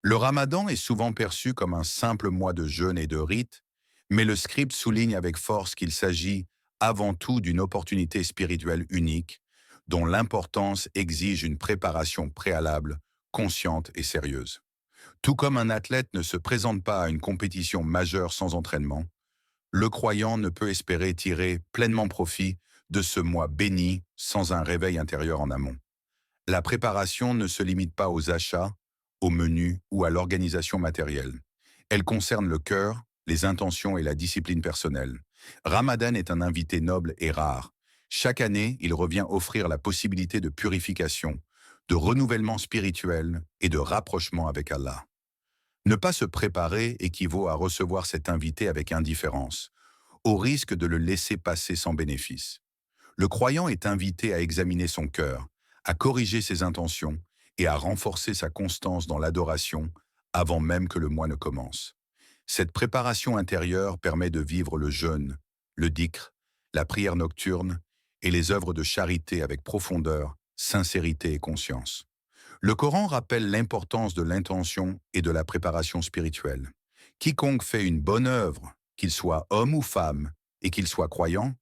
Le ramadan est souvent perçu comme un simple mois de jeûne et de rite, mais le scribe souligne avec force qu'il s'agit avant tout d'une opportunité spirituelle unique, dont l'importance exige une préparation préalable, consciente et sérieuse. Tout comme un athlète ne se présente pas à une compétition majeure sans entraînement, le croyant ne peut espérer tirer pleinement profit de ce mois béni sans un réveil intérieur en amont. La préparation ne se limite pas aux achats, au menu ou à l'organisation matérielle. Elle concerne le cœur, les intentions et la discipline personnelle. Ramadan est un invité noble et rare. Chaque année, il revient offrir la possibilité de purification, de renouvellement spirituel et de rapprochement avec Allah. Ne pas se préparer équivaut à recevoir cet invité avec indifférence, au risque de le laisser passer sans bénéfice. Le croyant est invité à examiner son cœur, à corriger ses intentions et à renforcer sa constance dans l'adoration avant même que le mois ne commence. Cette préparation intérieure permet de vivre le jeûne, le dhikr, la prière nocturne et les œuvres de charité avec profondeur, sincérité et conscience. Le Coran rappelle l'importance de l'intention et de la préparation spirituelle. Quiconque fait une bonne œuvre, qu'il soit homme ou femme, et qu'il soit croyant,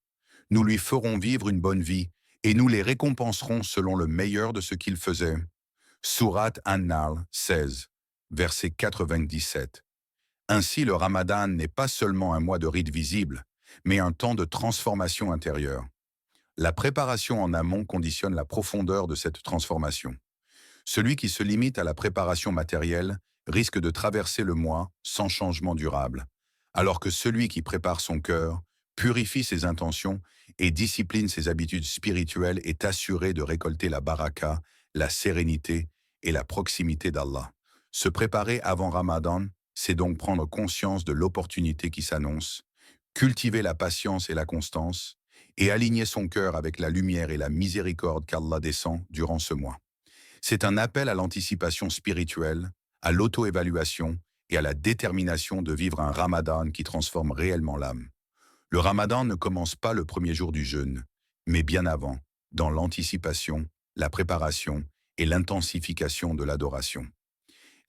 nous lui ferons vivre une bonne vie et nous les récompenserons selon le meilleur de ce qu'ils faisaient. Sourate An-Nahl 16, verset 97. Ainsi, le Ramadan n'est pas seulement un mois de rite visible, mais un temps de transformation intérieure. La préparation en amont conditionne la profondeur de cette transformation. Celui qui se limite à la préparation matérielle risque de traverser le mois sans changement durable, alors que celui qui prépare son cœur, purifie ses intentions et discipline ses habitudes spirituelles est assuré de récolter la baraka, la sérénité et la proximité d'Allah. Se préparer avant Ramadan, c'est donc prendre conscience de l'opportunité qui s'annonce, cultiver la patience et la constance, et aligner son cœur avec la lumière et la miséricorde qu'Allah descend durant ce mois. C'est un appel à l'anticipation spirituelle, à l'auto-évaluation et à la détermination de vivre un Ramadan qui transforme réellement l'âme. Le Ramadan ne commence pas le premier jour du jeûne, mais bien avant, dans l'anticipation, la préparation et l'intensification de l'adoration.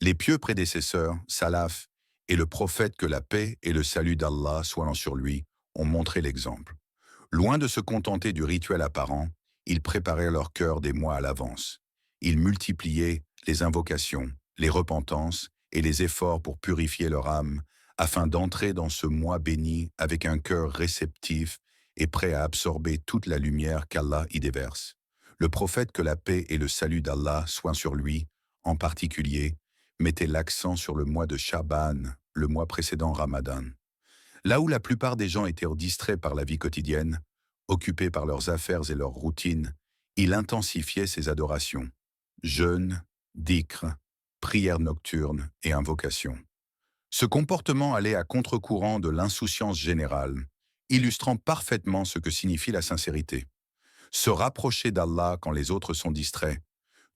Les pieux prédécesseurs, Salaf, et le prophète que la paix et le salut d'Allah soient sur lui, ont montré l'exemple. Loin de se contenter du rituel apparent, ils préparaient leur cœur des mois à l'avance. Ils multipliaient les invocations, les repentances et les efforts pour purifier leur âme, afin d'entrer dans ce mois béni avec un cœur réceptif et prêt à absorber toute la lumière qu'Allah y déverse. Le prophète que la paix et le salut d'Allah soient sur lui, en particulier, mettait l'accent sur le mois de Shaban, le mois précédent Ramadan. Là où la plupart des gens étaient distraits par la vie quotidienne, occupés par leurs affaires et leurs routines, il intensifiait ses adorations. Jeûne, dhikr, prière nocturne et invocation. Ce comportement allait à contre-courant de l'insouciance générale, illustrant parfaitement ce que signifie la sincérité. Se rapprocher d'Allah quand les autres sont distraits,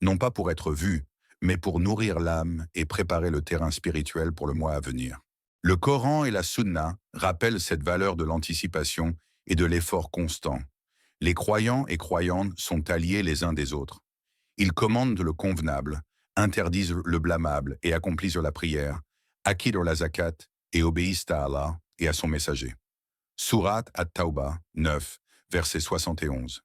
non pas pour être vu, mais pour nourrir l'âme et préparer le terrain spirituel pour le mois à venir. Le Coran et la Sunna rappellent cette valeur de l'anticipation et de l'effort constant. Les croyants et croyantes sont alliés les uns des autres. Ils commandent le convenable, interdisent le blâmable et accomplissent la prière, acquittent la zakat et obéissent à Allah et à son messager. Sourate At-Tawbah 9, verset 71.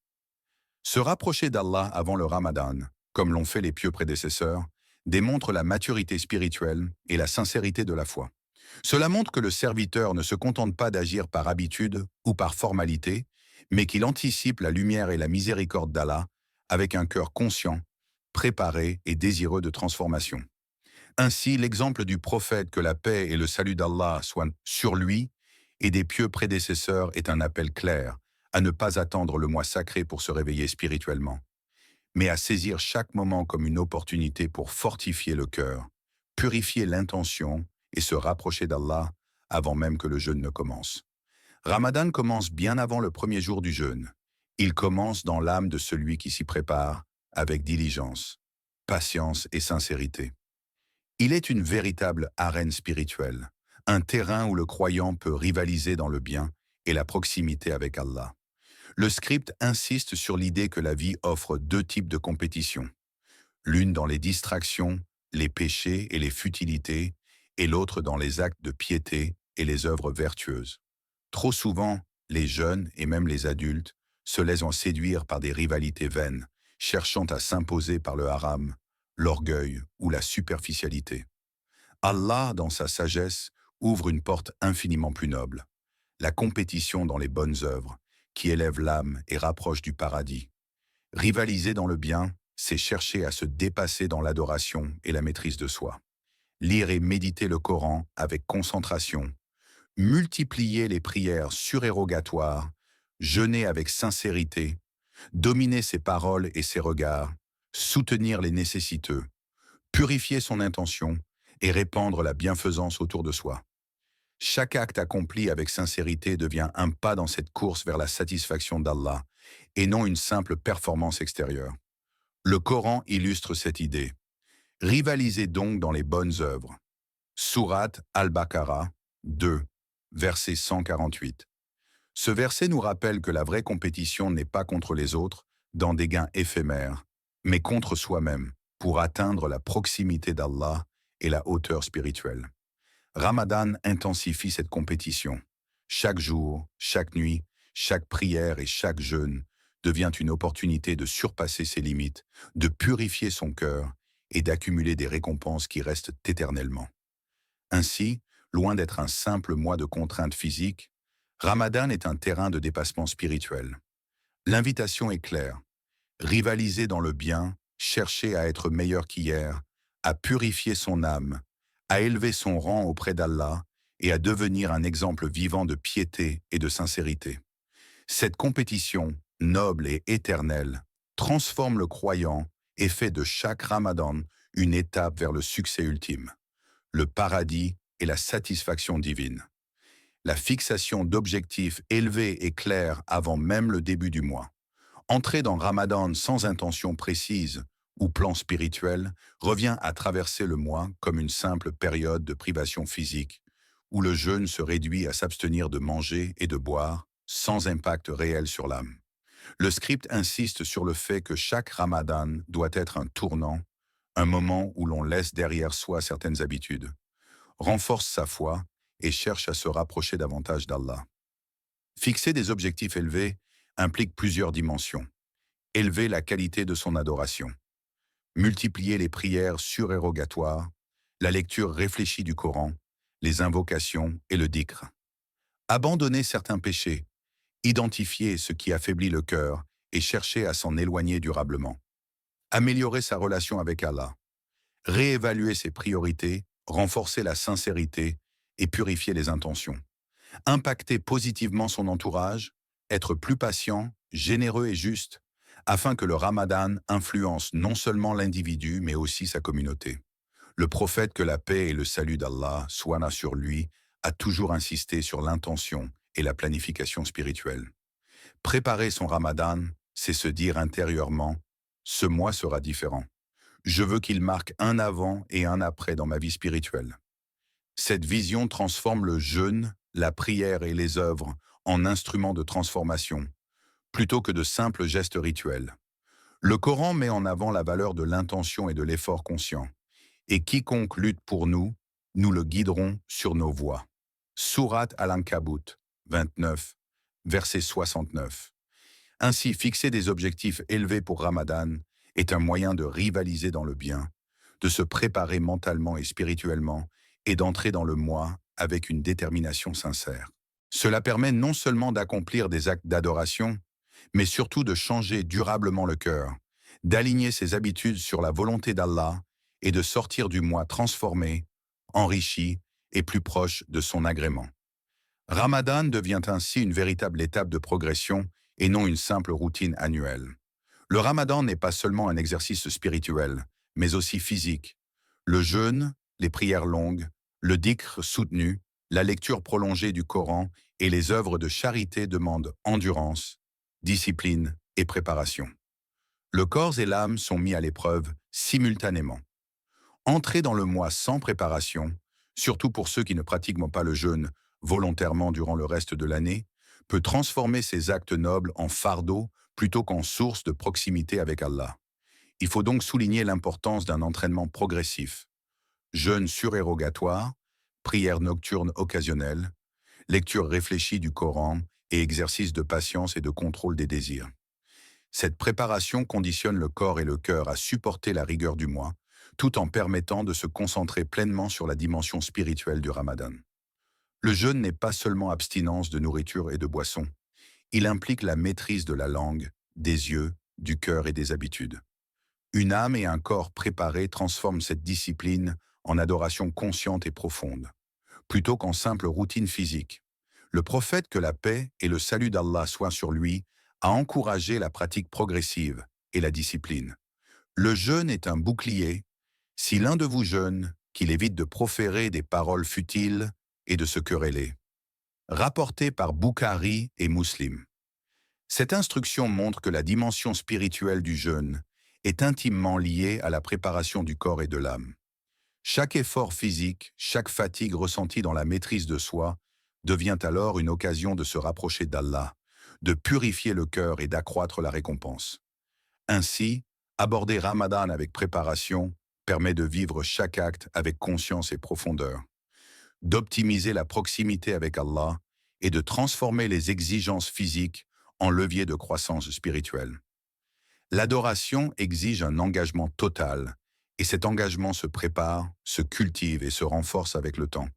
Se rapprocher d'Allah avant le Ramadan, comme l'ont fait les pieux prédécesseurs, démontre la maturité spirituelle et la sincérité de la foi. Cela montre que le serviteur ne se contente pas d'agir par habitude ou par formalité, mais qu'il anticipe la lumière et la miséricorde d'Allah avec un cœur conscient, préparé et désireux de transformation. Ainsi, l'exemple du prophète que la paix et le salut d'Allah soient sur lui et des pieux prédécesseurs est un appel clair à ne pas attendre le mois sacré pour se réveiller spirituellement, mais à saisir chaque moment comme une opportunité pour fortifier le cœur, purifier l'intention et se rapprocher d'Allah avant même que le jeûne ne commence. Ramadan commence bien avant le premier jour du jeûne. Il commence dans l'âme de celui qui s'y prépare avec diligence, patience et sincérité. Il est une véritable arène spirituelle, un terrain où le croyant peut rivaliser dans le bien et la proximité avec Allah. Le script insiste sur l'idée que la vie offre deux types de compétition. L'une dans les distractions, les péchés et les futilités, et l'autre dans les actes de piété et les œuvres vertueuses. Trop souvent, les jeunes et même les adultes se laissent en séduire par des rivalités vaines, cherchant à s'imposer par le haram, l'orgueil ou la superficialité. Allah, dans sa sagesse, ouvre une porte infiniment plus noble, la compétition dans les bonnes œuvres, qui élève l'âme et rapproche du paradis. Rivaliser dans le bien, c'est chercher à se dépasser dans l'adoration et la maîtrise de soi. Lire et méditer le Coran avec concentration, multiplier les prières surérogatoires, jeûner avec sincérité, dominer ses paroles et ses regards, soutenir les nécessiteux, purifier son intention et répandre la bienfaisance autour de soi. Chaque acte accompli avec sincérité devient un pas dans cette course vers la satisfaction d'Allah et non une simple performance extérieure. Le Coran illustre cette idée. Rivalisez donc dans les bonnes œuvres. Sourate Al-Baqarah 2, verset 148. Ce verset nous rappelle que la vraie compétition n'est pas contre les autres, dans des gains éphémères, mais contre soi-même, pour atteindre la proximité d'Allah et la hauteur spirituelle. Ramadan intensifie cette compétition. Chaque jour, chaque nuit, chaque prière et chaque jeûne devient une opportunité de surpasser ses limites, de purifier son cœur et d'accumuler des récompenses qui restent éternellement. Ainsi, loin d'être un simple mois de contraintes physiques, Ramadan est un terrain de dépassement spirituel. L'invitation est claire. Rivaliser dans le bien, chercher à être meilleur qu'hier, à purifier son âme, à élever son rang auprès d'Allah et à devenir un exemple vivant de piété et de sincérité. Cette compétition, noble et éternelle, transforme le croyant et fait de chaque Ramadan une étape vers le succès ultime, le paradis et la satisfaction divine. La fixation d'objectifs élevés et clairs avant même le début du mois. Entrer dans Ramadan sans intention précise ou plan spirituel revient à traverser le mois comme une simple période de privation physique, où le jeûne se réduit à s'abstenir de manger et de boire, sans impact réel sur l'âme. Le script insiste sur le fait que chaque Ramadan doit être un tournant, un moment où l'on laisse derrière soi certaines habitudes, renforce sa foi et cherche à se rapprocher davantage d'Allah. Fixer des objectifs élevés implique plusieurs dimensions. Élever la qualité de son adoration, multiplier les prières surérogatoires, la lecture réfléchie du Coran, les invocations et le dhikr. Abandonner certains péchés, identifier ce qui affaiblit le cœur et chercher à s'en éloigner durablement. Améliorer sa relation avec Allah, réévaluer ses priorités, renforcer la sincérité et purifier les intentions. Impacter positivement son entourage, être plus patient, généreux et juste, afin que le Ramadan influence non seulement l'individu, mais aussi sa communauté. Le prophète, que la paix et le salut d'Allah soient sur lui, a toujours insisté sur l'intention et la planification spirituelle. Préparer son Ramadan, c'est se dire intérieurement « Ce mois sera différent. Je veux qu'il marque un avant et un après dans ma vie spirituelle. » Cette vision transforme le jeûne, la prière et les œuvres en instruments de transformation, plutôt que de simples gestes rituels. Le Coran met en avant la valeur de l'intention et de l'effort conscient. Et quiconque lutte pour nous, nous le guiderons sur nos voies. Sourate Al-Ankabut 29, verset 69. Ainsi, fixer des objectifs élevés pour Ramadan est un moyen de rivaliser dans le bien, de se préparer mentalement et spirituellement et d'entrer dans le mois avec une détermination sincère. Cela permet non seulement d'accomplir des actes d'adoration, mais surtout de changer durablement le cœur, d'aligner ses habitudes sur la volonté d'Allah et de sortir du mois transformé, enrichi et plus proche de son agrément. Ramadan devient ainsi une véritable étape de progression et non une simple routine annuelle. Le Ramadan n'est pas seulement un exercice spirituel, mais aussi physique. Le jeûne, les prières longues, le dhikr soutenu, la lecture prolongée du Coran et les œuvres de charité demandent endurance, discipline et préparation. Le corps et l'âme sont mis à l'épreuve simultanément. Entrer dans le mois sans préparation, surtout pour ceux qui ne pratiquent pas le jeûne volontairement durant le reste de l'année, peut transformer ces actes nobles en fardeau plutôt qu'en source de proximité avec Allah. Il faut donc souligner l'importance d'un entraînement progressif. Jeûne surérogatoire, prière nocturne occasionnelle, lecture réfléchie du Coran et exercice de patience et de contrôle des désirs. Cette préparation conditionne le corps et le cœur à supporter la rigueur du mois, tout en permettant de se concentrer pleinement sur la dimension spirituelle du Ramadan. Le jeûne n'est pas seulement abstinence de nourriture et de boissons. Il implique la maîtrise de la langue, des yeux, du cœur et des habitudes. Une âme et un corps préparés transforment cette discipline en adoration consciente et profonde, plutôt qu'en simple routine physique. Le prophète, que la paix et le salut d'Allah soient sur lui, a encouragé la pratique progressive et la discipline. Le jeûne est un bouclier. Si l'un de vous jeûne, qu'il évite de proférer des paroles futiles et de se quereller. Rapporté par Bukhari et Muslim. Cette instruction montre que la dimension spirituelle du jeûne est intimement liée à la préparation du corps et de l'âme. Chaque effort physique, chaque fatigue ressentie dans la maîtrise de soi devient alors une occasion de se rapprocher d'Allah, de purifier le cœur et d'accroître la récompense. Ainsi, aborder Ramadan avec préparation permet de vivre chaque acte avec conscience et profondeur, d'optimiser la proximité avec Allah et de transformer les exigences physiques en levier de croissance spirituelle. L'adoration exige un engagement total, et cet engagement se prépare, se cultive et se renforce avec le temps,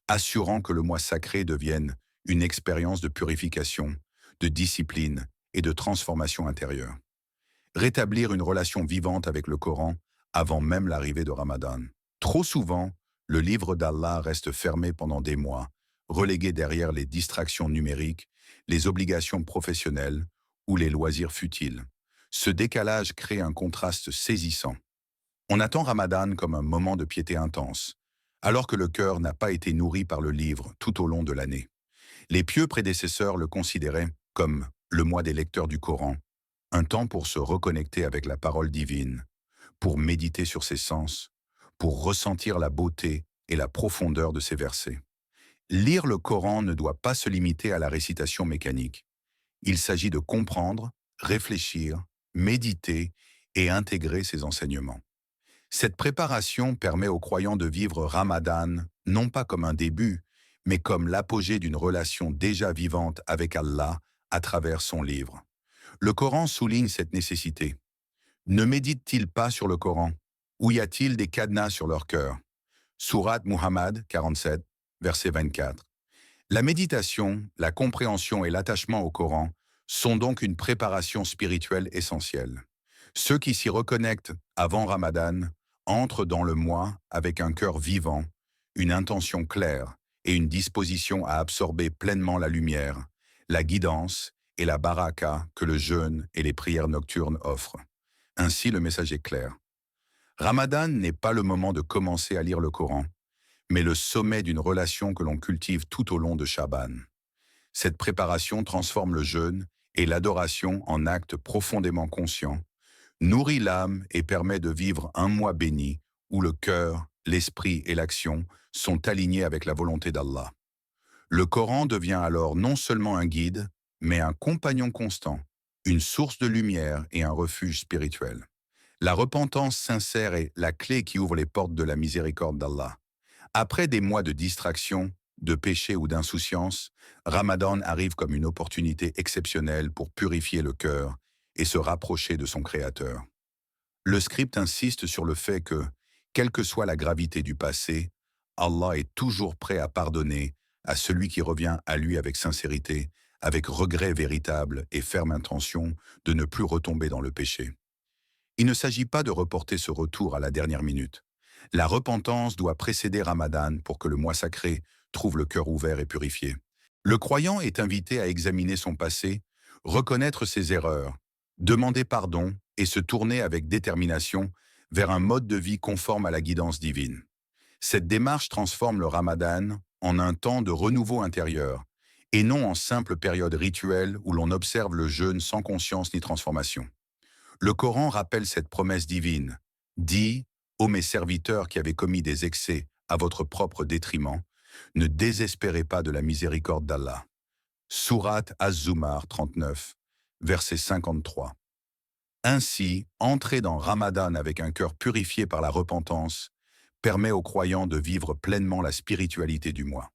assurant que le mois sacré devienne une expérience de purification, de discipline et de transformation intérieure. Rétablir une relation vivante avec le Coran avant même l'arrivée de Ramadan. Trop souvent, le livre d'Allah reste fermé pendant des mois, relégué derrière les distractions numériques, les obligations professionnelles ou les loisirs futiles. Ce décalage crée un contraste saisissant. On attend Ramadan comme un moment de piété intense, alors que le cœur n'a pas été nourri par le livre tout au long de l'année. Les pieux prédécesseurs le considéraient comme le mois des lecteurs du Coran, un temps pour se reconnecter avec la parole divine, pour méditer sur ses sens, pour ressentir la beauté et la profondeur de ses versets. Lire le Coran ne doit pas se limiter à la récitation mécanique. Il s'agit de comprendre, réfléchir, méditer et intégrer ses enseignements. Cette préparation permet aux croyants de vivre Ramadan non pas comme un début, mais comme l'apogée d'une relation déjà vivante avec Allah à travers son livre. Le Coran souligne cette nécessité. Ne méditent-ils pas sur le Coran? Ou y a-t-il des cadenas sur leur cœur? Sourate Muhammad 47, verset 24. La méditation, la compréhension et l'attachement au Coran sont donc une préparation spirituelle essentielle. Ceux qui s'y reconnectent avant Ramadan entrent dans le mois avec un cœur vivant, une intention claire et une disposition à absorber pleinement la lumière, la guidance et la baraka que le jeûne et les prières nocturnes offrent. Ainsi, le message est clair. Ramadan n'est pas le moment de commencer à lire le Coran, mais le sommet d'une relation que l'on cultive tout au long de Chaban. Cette préparation transforme le jeûne et l'adoration en actes profondément conscients, nourrit l'âme et permet de vivre un mois béni où le cœur, l'esprit et l'action sont alignés avec la volonté d'Allah. Le Coran devient alors non seulement un guide, mais un compagnon constant, une source de lumière et un refuge spirituel. La repentance sincère est la clé qui ouvre les portes de la miséricorde d'Allah. Après des mois de distraction, de péché ou d'insouciance, Ramadan arrive comme une opportunité exceptionnelle pour purifier le cœur et se rapprocher de son Créateur. Le script insiste sur le fait que, quelle que soit la gravité du passé, Allah est toujours prêt à pardonner à celui qui revient à lui avec sincérité, avec regret véritable et ferme intention de ne plus retomber dans le péché. Il ne s'agit pas de reporter ce retour à la dernière minute. La repentance doit précéder Ramadan pour que le mois sacré trouve le cœur ouvert et purifié. Le croyant est invité à examiner son passé, reconnaître ses erreurs, demander pardon et se tourner avec détermination vers un mode de vie conforme à la guidance divine. Cette démarche transforme le Ramadan en un temps de renouveau intérieur, et non en simple période rituelle où l'on observe le jeûne sans conscience ni transformation. Le Coran rappelle cette promesse divine. Dis, ô mes serviteurs qui avez commis des excès à votre propre détriment, ne désespérez pas de la miséricorde d'Allah. Sourate Az-Zumar 39, verset 53. Ainsi, entrer dans Ramadan avec un cœur purifié par la repentance permet aux croyants de vivre pleinement la spiritualité du mois.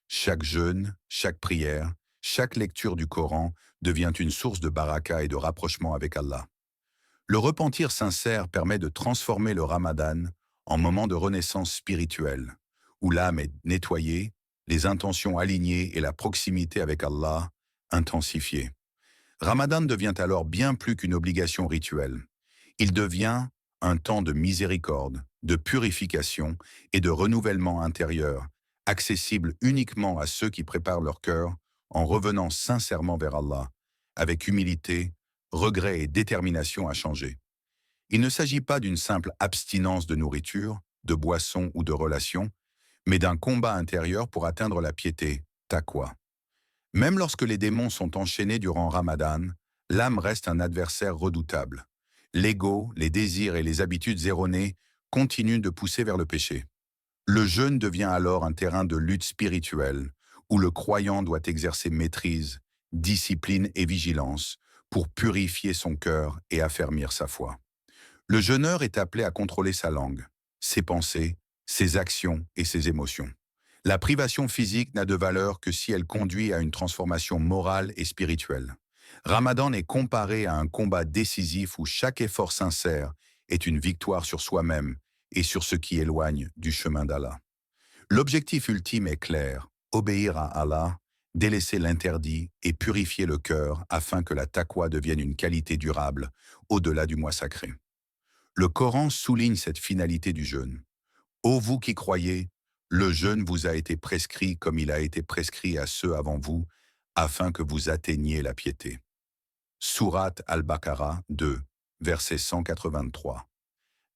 Chaque jeûne, chaque prière, chaque lecture du Coran devient une source de baraka et de rapprochement avec Allah. Le repentir sincère permet de transformer le Ramadan en moment de renaissance spirituelle, où l'âme est nettoyée, les intentions alignées et la proximité avec Allah intensifiée. Ramadan devient alors bien plus qu'une obligation rituelle. Il devient un temps de miséricorde, de purification et de renouvellement intérieur, accessible uniquement à ceux qui préparent leur cœur en revenant sincèrement vers Allah, avec humilité, regret et détermination à changer. Il ne s'agit pas d'une simple abstinence de nourriture, de boisson ou de relations, mais d'un combat intérieur pour atteindre la piété, taqwa. Même lorsque les démons sont enchaînés durant Ramadan, l'âme reste un adversaire redoutable. L'ego, les désirs et les habitudes erronées continuent de pousser vers le péché. Le jeûne devient alors un terrain de lutte spirituelle, où le croyant doit exercer maîtrise, discipline et vigilance pour purifier son cœur et affermir sa foi. Le jeûneur est appelé à contrôler sa langue, ses pensées, ses actions et ses émotions. La privation physique n'a de valeur que si elle conduit à une transformation morale et spirituelle. Ramadan est comparé à un combat décisif où chaque effort sincère est une victoire sur soi-même et sur ce qui éloigne du chemin d'Allah. L'objectif ultime est clair, obéir à Allah, délaisser l'interdit et purifier le cœur afin que la taqwa devienne une qualité durable au-delà du mois sacré. Le Coran souligne cette finalité du jeûne. Ô vous qui croyez, le jeûne vous a été prescrit comme il a été prescrit à ceux avant vous, afin que vous atteigniez la piété. Sourate Al-Baqarah 2, verset 183.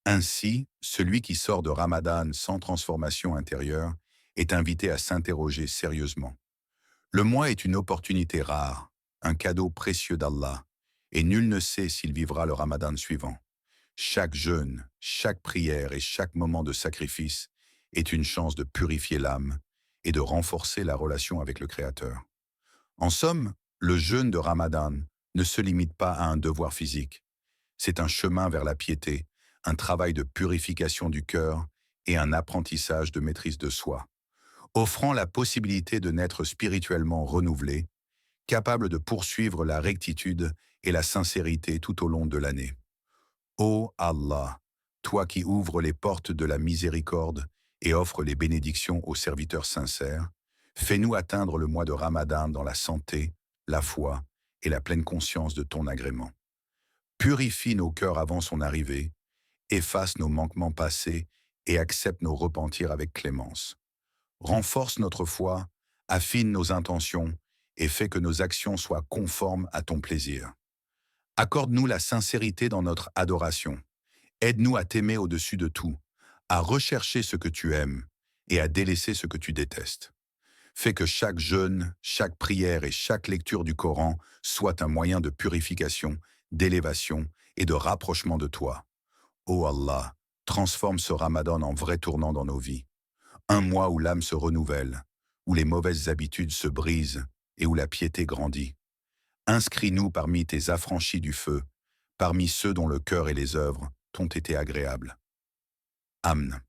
Ainsi, celui qui sort de Ramadan sans transformation intérieure est invité à s'interroger sérieusement. Le mois est une opportunité rare, un cadeau précieux d'Allah, et nul ne sait s'il vivra le Ramadan suivant. Chaque jeûne, chaque prière et chaque moment de sacrifice est une chance de purifier l'âme et de renforcer la relation avec le Créateur. En somme, le jeûne de Ramadan ne se limite pas à un devoir physique. C'est un chemin vers la piété, un travail de purification du cœur et un apprentissage de maîtrise de soi, offrant la possibilité de naître spirituellement renouvelé, capable de poursuivre la rectitude et la sincérité tout au long de l'année. Ô Allah, toi qui ouvres les portes de la miséricorde et offres les bénédictions aux serviteurs sincères, fais-nous atteindre le mois de Ramadan dans la santé, la foi et la pleine conscience de ton agrément. Purifie nos cœurs avant son arrivée, efface nos manquements passés et accepte nos repentirs avec clémence. Renforce notre foi, affine nos intentions et fais que nos actions soient conformes à ton plaisir. Accorde-nous la sincérité dans notre adoration. Aide-nous à t'aimer au-dessus de tout, à rechercher ce que tu aimes et à délaisser ce que tu détestes. Fais que chaque jeûne, chaque prière et chaque lecture du Coran soit un moyen de purification, d'élévation et de rapprochement de toi. Ô Allah, transforme ce Ramadan en vrai tournant dans nos vies. Un mois où l'âme se renouvelle, où les mauvaises habitudes se brisent et où la piété grandit. Inscris-nous parmi tes affranchis du feu, parmi ceux dont le cœur et les œuvres t'ont été agréables. Amen.